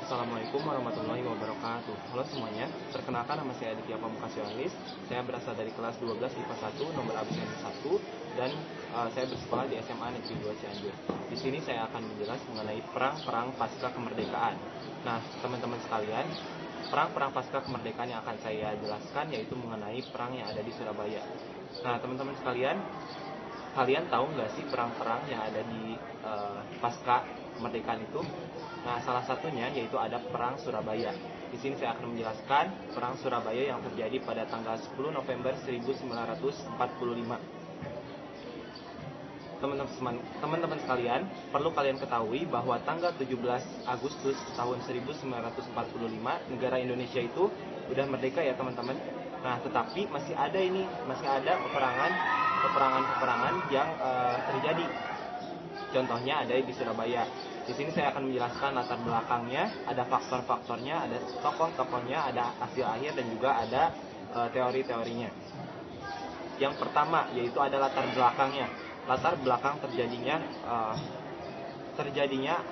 Assalamualaikum warahmatullahi wabarakatuh. Halo semuanya, perkenalkan nama saya Aditya Pamukasyonis. Saya berasal dari kelas 12 IPA 1 nomor absen 1 dan saya bersekolah di SMA Negeri 2 Cianjur. Di sini saya akan menjelaskan mengenai perang-perang pasca kemerdekaan. Nah, teman-teman sekalian, perang-perang pasca kemerdekaan yang akan saya jelaskan yaitu mengenai perang yang ada di Surabaya. Nah, teman-teman sekalian, kalian tahu nggak sih perang-perang yang ada di pasca kemerdekaan itu? Nah, salah satunya yaitu ada Perang Surabaya. Di sini saya akan menjelaskan Perang Surabaya yang terjadi pada tanggal 10 November 1945. Teman-teman sekalian, perlu kalian ketahui bahwa tanggal 17 Agustus tahun 1945 negara Indonesia itu udah merdeka ya teman-teman. Nah, tetapi masih ada peperangan yang terjadi. Contohnya ada di Surabaya. Di sini saya akan menjelaskan latar belakangnya, ada faktor-faktornya, ada tokoh-tokohnya, ada hasil akhir dan juga ada teori-teorinya. Yang pertama yaitu ada latar belakangnya. Latar belakang terjadinya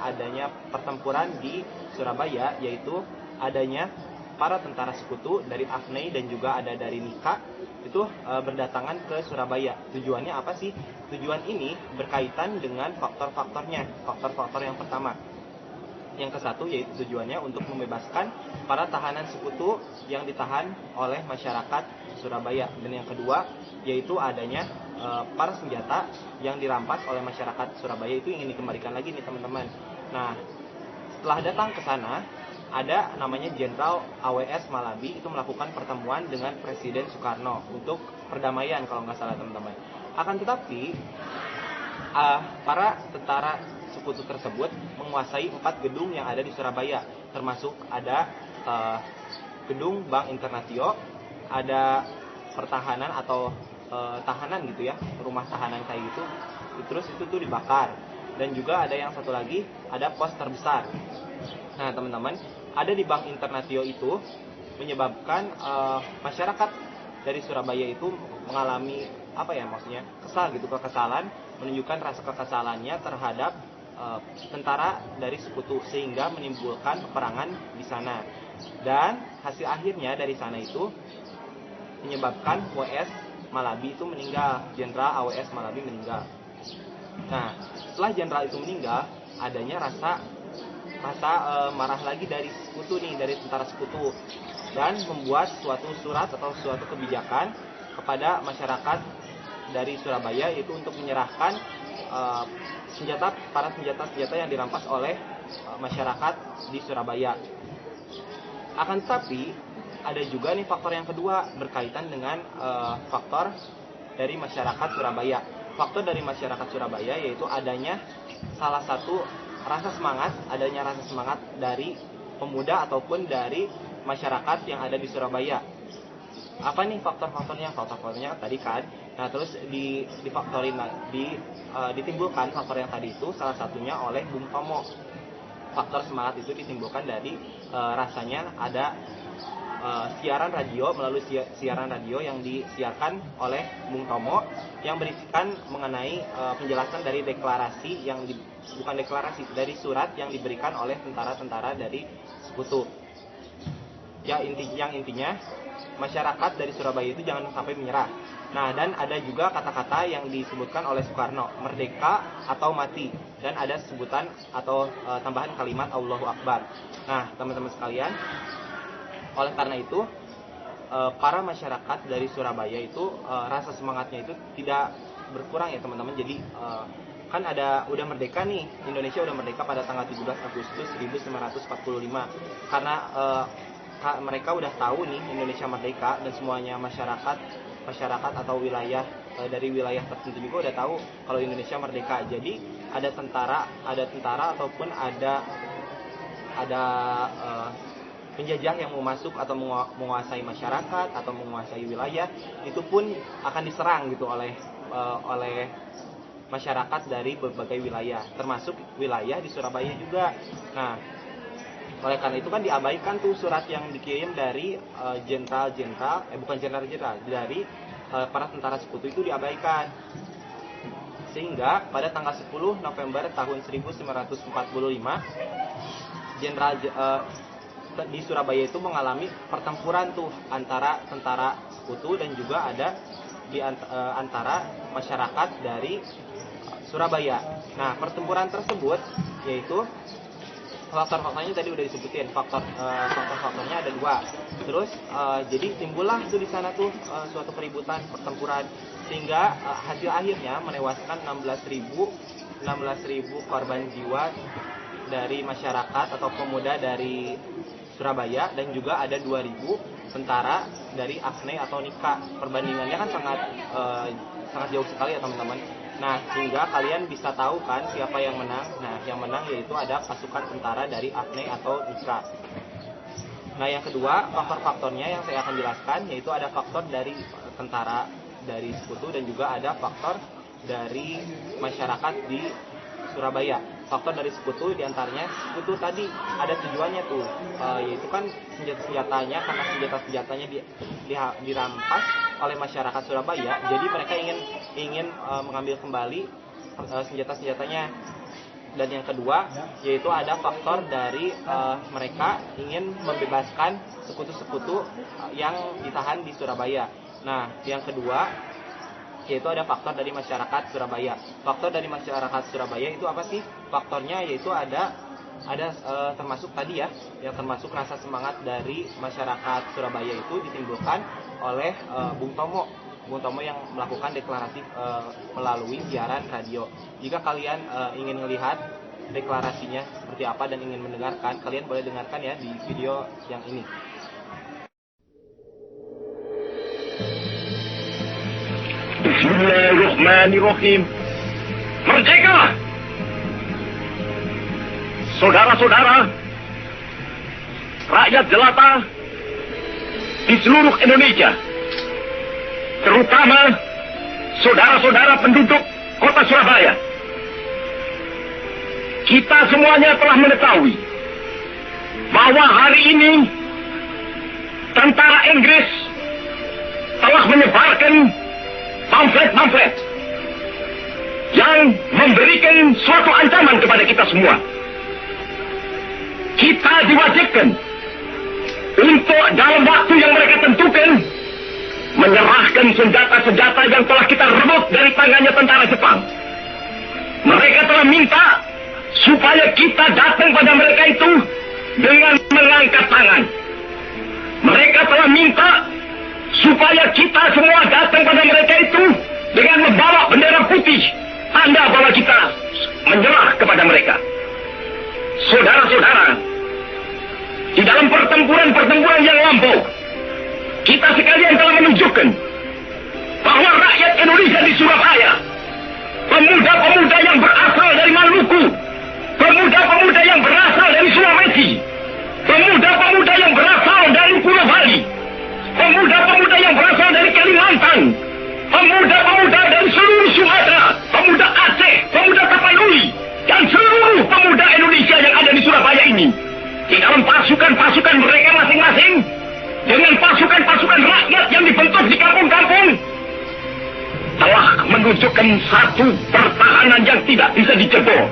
adanya pertempuran di Surabaya, yaitu adanya para tentara sekutu dari Afnei dan juga ada dari Nika itu berdatangan ke Surabaya. Tujuannya apa sih? Tujuan ini berkaitan dengan faktor-faktornya. Faktor-faktor yang pertama, yang ke satu yaitu tujuannya untuk membebaskan para tahanan sekutu yang ditahan oleh masyarakat Surabaya. Dan yang kedua yaitu adanya para senjata yang dirampas oleh masyarakat Surabaya itu ingin dikembalikan lagi nih teman-teman. Nah, setelah datang ke sana, ada namanya Jenderal AWS Malabi itu melakukan pertemuan dengan Presiden Soekarno untuk perdamaian kalau nggak salah teman-teman. Akan tetapi para tentara sekutu tersebut menguasai 4 gedung yang ada di Surabaya, termasuk ada gedung Bank Internatio, ada pertahanan atau tahanan gitu ya, rumah tahanan kayak gitu. Terus itu tuh dibakar. Dan juga ada yang satu lagi, ada pos terbesar. Nah teman-teman, ada di Bank Internatio itu menyebabkan masyarakat dari Surabaya itu mengalami kesal gitu, kekesalan, menunjukkan rasa kekesalannya terhadap tentara dari sekutu sehingga menimbulkan peperangan di sana. Dan hasil akhirnya dari sana itu menyebabkan WS Malabi itu meninggal, Jenderal AWS Malabi meninggal. Nah, setelah jenderal itu meninggal, adanya rasa marah lagi dari sekutu nih, dari tentara sekutu, dan membuat suatu surat atau suatu kebijakan kepada masyarakat dari Surabaya itu untuk menyerahkan para senjata yang dirampas oleh masyarakat di Surabaya. Akan tetapi ada juga nih faktor yang kedua berkaitan dengan faktor dari masyarakat Surabaya. Faktor dari masyarakat Surabaya yaitu adanya salah satu rasa semangat dari pemuda ataupun dari masyarakat yang ada di Surabaya. Apa nih faktor-faktornya? Faktor-faktornya tadi kan. Nah, terus ditimbulkan faktor yang tadi itu salah satunya oleh Bung Tomo. Faktor semangat itu ditimbulkan dari rasanya ada melalui siaran radio yang disiarkan oleh Bung Tomo yang berisikan mengenai penjelasan dari dari surat yang diberikan oleh tentara-tentara dari sekutu. Yang intinya masyarakat dari Surabaya itu jangan sampai menyerah. Nah, dan ada juga kata-kata yang disebutkan oleh Soekarno, merdeka atau mati, dan ada sebutan atau tambahan kalimat Allahu Akbar. Nah, teman-teman sekalian, oleh karena itu para masyarakat dari Surabaya itu rasa semangatnya itu tidak berkurang ya teman-teman. Jadi kan udah merdeka nih, Indonesia udah merdeka pada tanggal 17 Agustus 1945. Karena mereka udah tahu nih Indonesia merdeka, dan semuanya masyarakat atau wilayah dari wilayah tertentu juga udah tahu kalau Indonesia merdeka. Jadi ada tentara ataupun ada penjajah yang mau masuk atau menguasai masyarakat atau menguasai wilayah, itu pun akan diserang gitu oleh masyarakat dari berbagai wilayah, termasuk wilayah di Surabaya juga. Nah, oleh karena itu kan diabaikan tuh surat yang dikirim dari dari para tentara sekutu itu diabaikan. Sehingga pada tanggal 10 November tahun 1945 di Surabaya itu mengalami pertempuran tuh antara tentara sekutu dan juga ada antara masyarakat dari Surabaya. Nah, pertempuran tersebut yaitu faktor-faktornya tadi udah disebutin. Faktor-faktornya ada 2. Terus jadi timbullah itu di sana tuh suatu keributan, pertempuran, sehingga hasil akhirnya menewaskan 16.000 korban jiwa dari masyarakat atau pemuda dari Surabaya, dan juga ada 2.000 tentara dari AKNE atau NIKA. Perbandingannya kan sangat jauh sekali ya teman-teman. Nah, sehingga kalian bisa tahu kan siapa yang menang. Nah, yang menang yaitu ada pasukan tentara dari AKNE atau NIKA. Nah, yang kedua, faktor-faktornya yang saya akan jelaskan yaitu ada faktor dari tentara dari sekutu dan juga ada faktor dari masyarakat di Surabaya. Faktor dari sekutu diantaranya sekutu tadi ada tujuannya tuh, yaitu kan senjatanya, karena senjatanya dirampas oleh masyarakat Surabaya, jadi mereka ingin mengambil kembali senjatanya. Dan yang kedua yaitu ada faktor dari mereka ingin membebaskan sekutu-sekutu yang ditahan di Surabaya. Nah, yang kedua yaitu ada faktor dari masyarakat Surabaya. Faktor dari masyarakat Surabaya itu apa sih? Faktornya yaitu ada termasuk tadi ya, yang termasuk rasa semangat dari masyarakat Surabaya itu ditimbulkan oleh Bung Tomo yang melakukan deklarasi melalui siaran radio. Jika kalian ingin melihat deklarasinya seperti apa dan ingin mendengarkan, kalian boleh dengarkan ya di video yang ini. Bismillahirrahmanirrahim. Merdeka! Saudara-saudara, rakyat jelata di seluruh Indonesia, terutama saudara-saudara penduduk kota Surabaya, kita semuanya telah mengetahui bahwa hari ini tentara Inggris telah menyebarkan pamflet-pamflet yang memberikan suatu ancaman kepada kita semua. Kita diwajibkan untuk dalam waktu yang mereka tentukan menyerahkan senjata-senjata yang telah kita rebut dari tangannya tentara Jepang. Mereka telah minta supaya kita datang pada mereka itu dengan mengangkat tangan. Mereka telah minta supaya kita semua datang pada mereka itu dengan membawa bendera putih, tanda bahwa kita menyerah kepada mereka. Saudara-saudara, di dalam pertempuran-pertempuran yang lampau, kita sekalian telah menunjukkan bahwa rakyat Indonesia di Surabaya, pemuda-pemuda yang berasal dari Maluku, pemuda-pemuda yang berasal dari Sulawesi, pemuda-pemuda yang berasal dari Pulau Bali, pemuda-pemuda yang berasal dari Kalimantan, pemuda-pemuda dari seluruh Sumatera, pemuda Aceh, pemuda Tapanuli, dan seluruh pemuda Indonesia yang ada di Surabaya ini, di dalam pasukan-pasukan mereka masing-masing, dengan pasukan-pasukan rakyat yang dibentuk di kampung-kampung, telah menunjukkan satu pertahanan yang tidak bisa dijebol,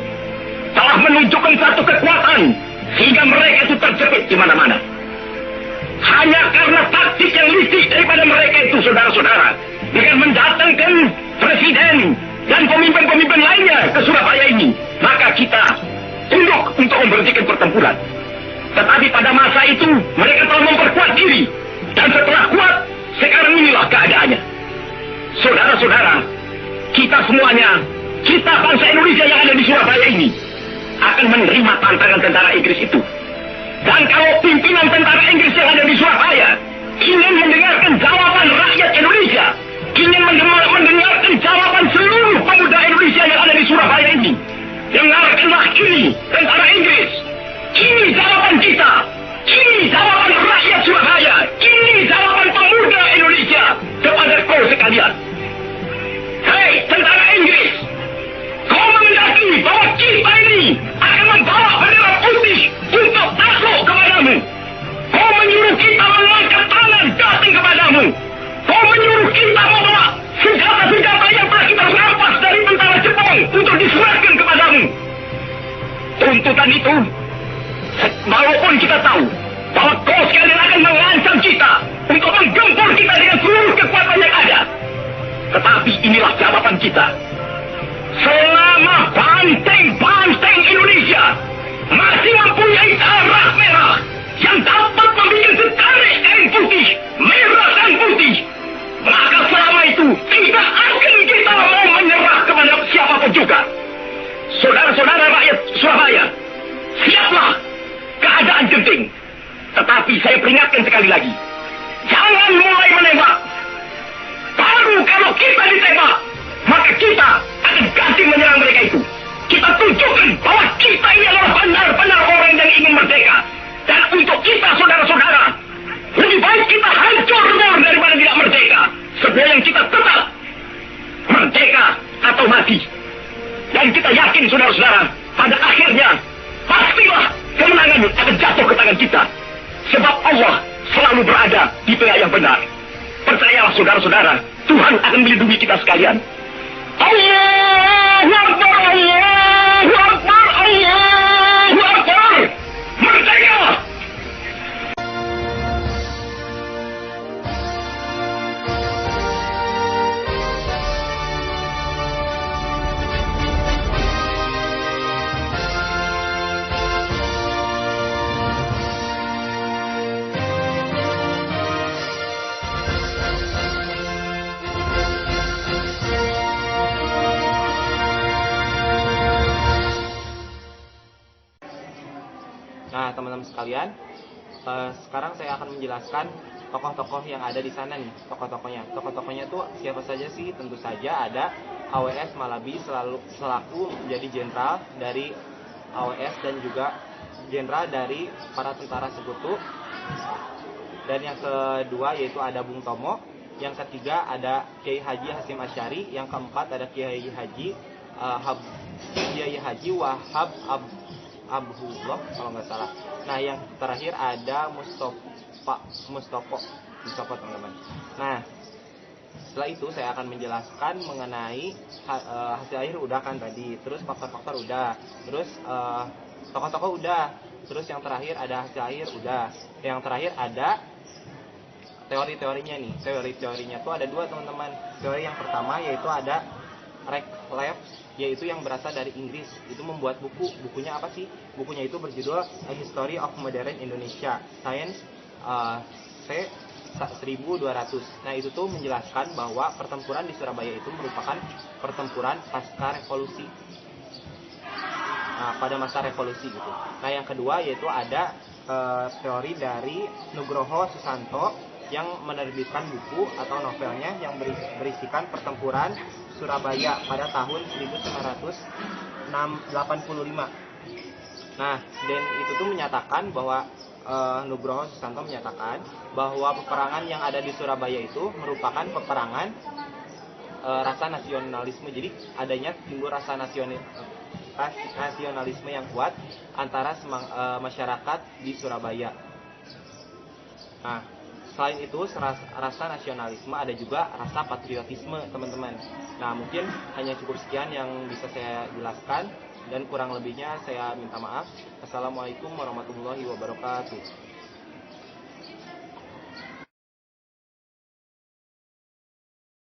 telah menunjukkan satu kekuatan sehingga mereka itu terjepit di mana-mana. Hanya karena taktik yang licik daripada mereka itu, saudara-saudara, dengan mendatangkan presiden dan pemimpin-pemimpin lainnya ke Surabaya ini, maka kita tunduk untuk memberhentikan pertempuran. Tetapi pada masa itu mereka telah memperkuat diri, dan setelah kuat, sekarang inilah keadaannya. Saudara-saudara, kita semuanya, kita bangsa Indonesia yang ada di Surabaya ini, akan menerima tantangan tentara Inggris itu. Dan kalau pimpinan tentara Inggris yang ada di Surabaya ingin mendengarkan jawaban rakyat Indonesia, ingin mendengarkan jawaban seluruh pemuda Indonesia yang ada di Surabaya ini, dengarkanlah ini tentara Inggris. Ini jawaban kita. Ini jawaban rakyat Surabaya. Ini jawaban pemuda Indonesia kepada kau sekalian. Hei tentara Inggris, kau menghendaki bahwa kita ini akan membawa bendera putih untuk takluk kepadamu. Kau menyuruh kita mengangkat tangan datang kepadamu. Kau menyuruh kita membawa senjata-senjata yang telah kita rampas dari tentara Jepang untuk diserahkan kepadamu. Tuntutan itu Sekarang kita tahu bahwa kau sekalian akan mengancam kita untuk menggempur kita dengan seluruh kekuatan yang ada. Tetapi inilah jawaban kita. Selama banteng-banteng Indonesia masih mempunyai darah merah yang dapat membuat setarik kain putih, merah dan putih, maka selama itu tidak akan kita mau menyerah kepada siapapun juga. Saudara-saudara rakyat Surabaya, siaplah, keadaan genting. Tetapi saya peringatkan sekali lagi, jangan mulai menembak. Baru kalau kita ditembak, maka kita akan ganti menyerang mereka itu. Kita tunjukkan bahwa kita ini adalah benar-benar orang yang ingin merdeka. Dan untuk kita, saudara-saudara, lebih baik kita hancur daripada tidak merdeka. Sebab yang kita tetap merdeka atau mati. Dan kita yakin, saudara-saudara, pada akhirnya pastilah kemenangan akan jatuh ke tangan kita. Sebab Allah selalu berada di pihak yang benar. Percayalah, saudara-saudara, Tuhan akan melindungi kita sekalian. Allahu Akbar, Allahu Akbar, Allahu Akbar. Merdeka! Nah, teman-teman sekalian, sekarang saya akan menjelaskan tokoh-tokoh yang ada di sana nih, tokoh-tokohnya. Tokoh-tokohnya tuh siapa saja sih? Tentu saja ada AWS Malabi selaku menjadi jenderal dari AWS dan juga jenderal dari para tentara sekutu. Dan yang kedua yaitu ada Bung Tomo. Yang ketiga ada Kiai Haji Hasyim Asy'ari. Yang keempat ada Kiai Haji Wahab Abdullah kalau nggak salah. Nah, yang terakhir ada Mustopo teman-teman. Nah, setelah itu saya akan menjelaskan mengenai hasil akhir udah kan tadi, terus faktor-faktor udah, terus tokoh-tokoh udah, terus yang terakhir ada hasil akhir udah, yang terakhir ada teori-teorinya nih. Teori-teorinya tuh ada dua teman-teman. Teori yang pertama yaitu ada Radcliffe, yaitu yang berasal dari Inggris. Itu membuat bukunya apa sih? Bukunya itu berjudul A History of Modern Indonesia, Science C 1200. Nah, itu tuh menjelaskan bahwa pertempuran di Surabaya itu merupakan pertempuran pasca revolusi. Nah, pada masa revolusi gitu. Nah, yang kedua yaitu ada teori dari Nugroho Susanto yang menerbitkan buku atau novelnya yang berisikan pertempuran Surabaya pada tahun 1985. Nah, dan itu tuh menyatakan bahwa Nugroho Susanto menyatakan bahwa peperangan yang ada di Surabaya itu merupakan peperangan rasa nasionalisme. Jadi adanya timbul rasa nasionalisme yang kuat antara masyarakat di Surabaya. Nah, selain itu rasa nasionalisme ada juga rasa patriotisme teman-teman. Nah, mungkin hanya cukup sekian yang bisa saya jelaskan dan kurang lebihnya saya minta maaf. Assalamualaikum warahmatullahi wabarakatuh.